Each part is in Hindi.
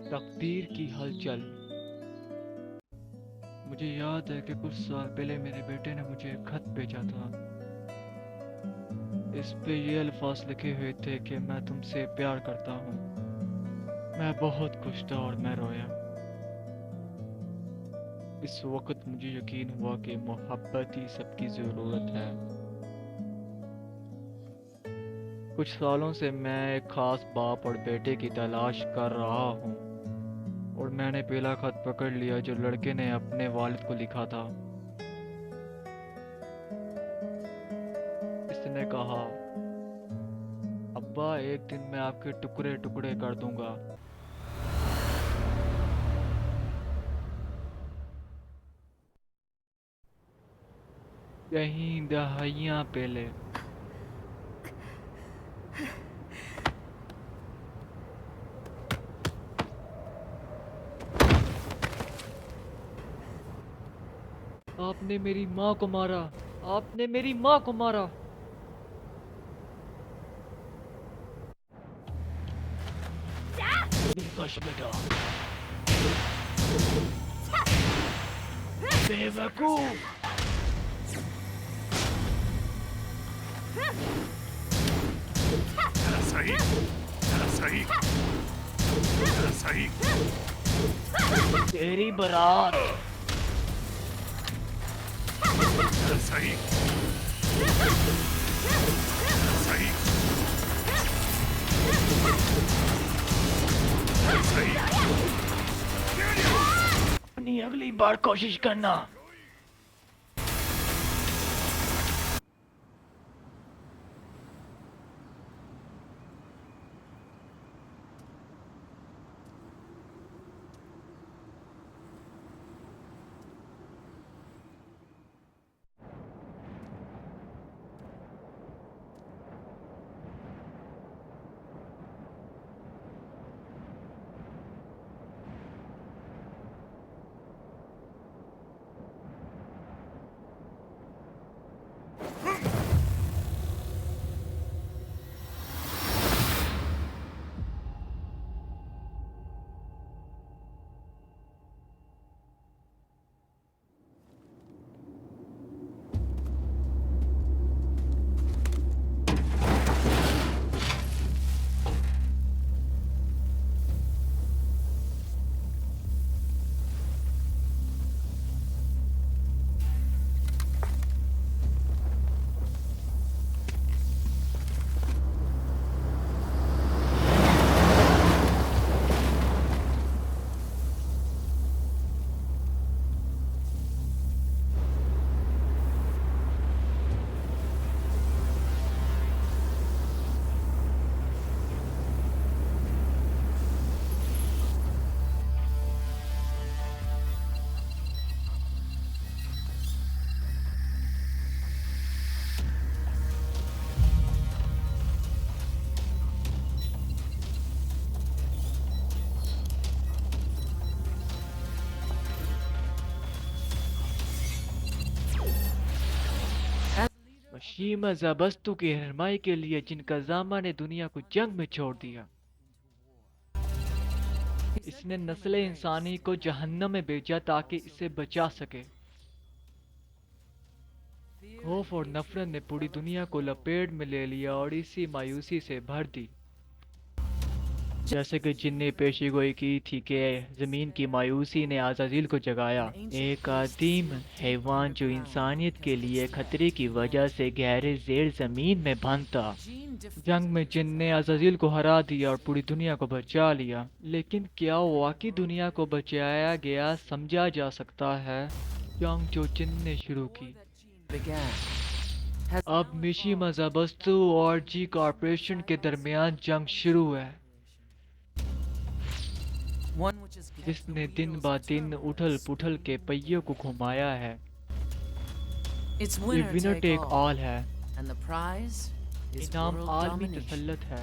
तकदीर की हलचल। मुझे याद है कि कुछ साल पहले मेरे बेटे ने मुझे एक खत भेजा था। इस पे ये अल्फाज लिखे हुए थे कि मैं तुमसे प्यार करता हूँ। मैं बहुत खुश था और मैं रोया। इस वक्त मुझे यकीन हुआ कि मोहब्बत ही सबकी ज़रूरत है। कुछ सालों से मैं एक खास बाप और बेटे की तलाश कर रहा हूँ और मैंने पहला खत पकड़ लिया जो लड़के ने अपने वालिद को लिखा था। इसने कहा, अब्बा एक दिन मैं आपके टुकड़े टुकड़े कर दूंगा। कहीं दहाइयाँ पहले। आपने मेरी माँ को मारा। आपने मेरी माँ को मारा। दिलकश बेटा। बेवकूफ। जरा सही, जरा सही, जरा सही। तेरी बारात। जरा सही, जरा सही, जरा सही। अपनी अगली बार कोशिश करना। वशीम ज़बस्तु की रहनुमाई के लिए जिनका ज़ामा ने दुनिया को जंग में छोड़ दिया। इसने नस्ल इंसानी को जहन्नम में भेजा ताकि इसे बचा सके। खौफ और नफरत ने पूरी दुनिया को लपेट में ले लिया और इसी मायूसी से भर दी। जैसे कि जिन ने पेशीगोई की थी कि ज़मीन की मायूसी ने अज़ाज़िल को जगाया, एक आदिम हैवान जो इंसानियत के लिए खतरे की वजह से गहरे ज़ेर ज़मीन में बंद था। जंग में जिन ने अज़ाज़िल को हरा दिया और पूरी दुनिया को बचा लिया। लेकिन क्या वाकई दुनिया को बचाया गया समझा जा सकता है? जंग जो जिन ने शुरू की, अब मिशीमा ज़बस्तु और जी कॉर्पोरेशन के दरमियान जंग शुरू है, जिसने दिन ब दिन उठल पुठल के पहियों को घुमाया है। ये विनर टेक ऑल है। इनाम आलमी तसल्लुत है।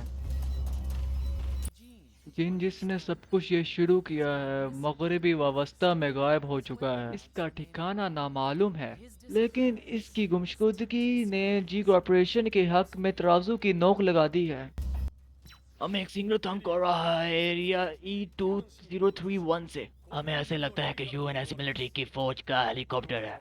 जिसने सब कुछ ये शुरू किया है मगरिबी वाबस्ता में गायब हो चुका है। इसका ठिकाना नामालूम है, लेकिन इसकी गुमशुदगी ने जी कॉर्पोरेशन के हक में तराजू की नोक लगा दी है। हमें एक सिग्नल तंग कर रहा है एरिया E2031 से। हमें ऐसे लगता है कि यूएनएस मिलिट्री की फौज का हेलीकॉप्टर है।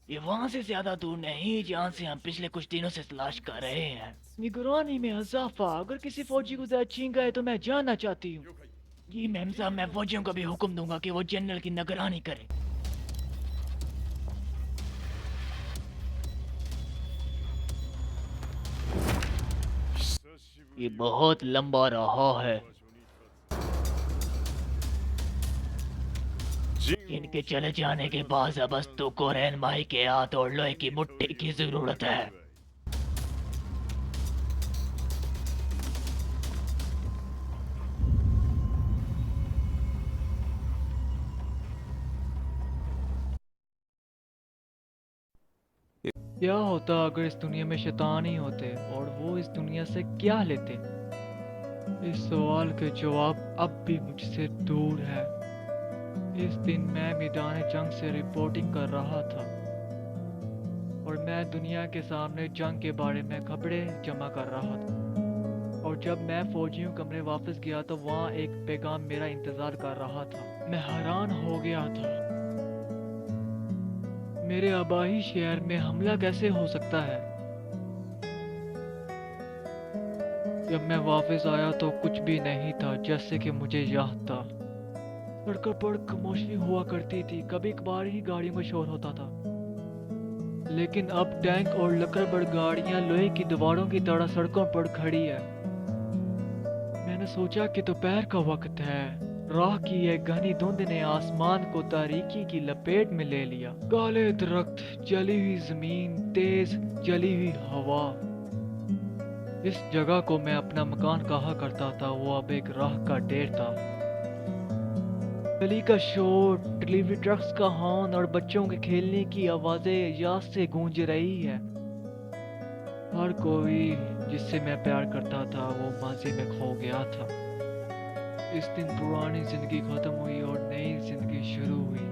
ये वहां से ज्यादा दूर नहीं जहां से हम पिछले कुछ दिनों से तलाश कर रहे हैं। निगरानी में इजाफा, अगर किसी फौजी को ज्यादा छीन गए तो मैं जानना चाहती हूँ। जी मैम साहब, मैं फौजियों को भी हुक्म दूंगा कि वो जनरल की निगरानी करें। ये बहुत लंबा रहा है। इनके चले जाने के बाद अब अस्तु को रहनुमाई के हाथ और लोहे की मुट्ठी की जरूरत है। क्या होता अगर इस दुनिया में शैतान ही होते और वो इस दुनिया से क्या लेते? इस सवाल के जवाब अब भी मुझसे दूर है। इस दिन मैं मैदान जंग से रिपोर्टिंग कर रहा था और मैं दुनिया के सामने जंग के बारे में खबरें जमा कर रहा था। और जब मैं फौजियों कमरे वापस गया तो वहाँ एक पैगाम मेरा इंतजार कर रहा था। मैं हैरान हो गया था। मेरे आबाई शहर में हमला कैसे हो सकता है? जब मैं वापस आया तो कुछ भी नहीं था जैसे कि मुझे याद था। सड़कों पर खामोशी हुआ करती थी, कभी कभार ही गाड़ियों का शोर होता था। लेकिन अब टैंक और लकड़बड़ गाड़ियां लोहे की दीवारों की तरह सड़कों पर खड़ी है। मैंने सोचा कि दोपहर का वक्त है। राह की एक घनी धुंध ने आसमान को तारीकी की लपेट में ले लिया। काले दरख्त, जली हुई जमीन, तेज जली हुई हवा। इस जगह को मैं अपना मकान कहा करता था, वो अब एक राह का ढेर था। गली का शोर, डिलीवरी ट्रक्स का हॉर्न और बच्चों के खेलने की आवाजें याद से गूंज रही है। हर कोई जिससे मैं प्यार करता था वो माजी में खो गया था। इस दिन पुरानी जिंदगी खत्म हुई और नई जिंदगी शुरू हुई।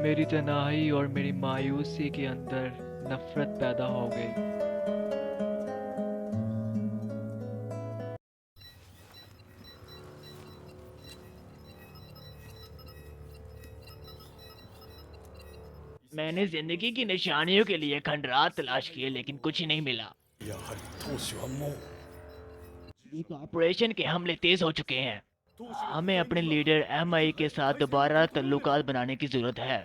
मेरी तन्हाई और मेरी मायूसी के अंदर नफरत पैदा हो गई। मैंने जिंदगी की निशानियों के लिए खंडरात तलाश किए लेकिन कुछ नहीं मिला। やはり当主はもう ये कॉरपोरेशन के हमले तेज हो चुके हैं। हमें अपने लीडर एमआई के साथ दोबारा ताल्लुकात बनाने की जरूरत है।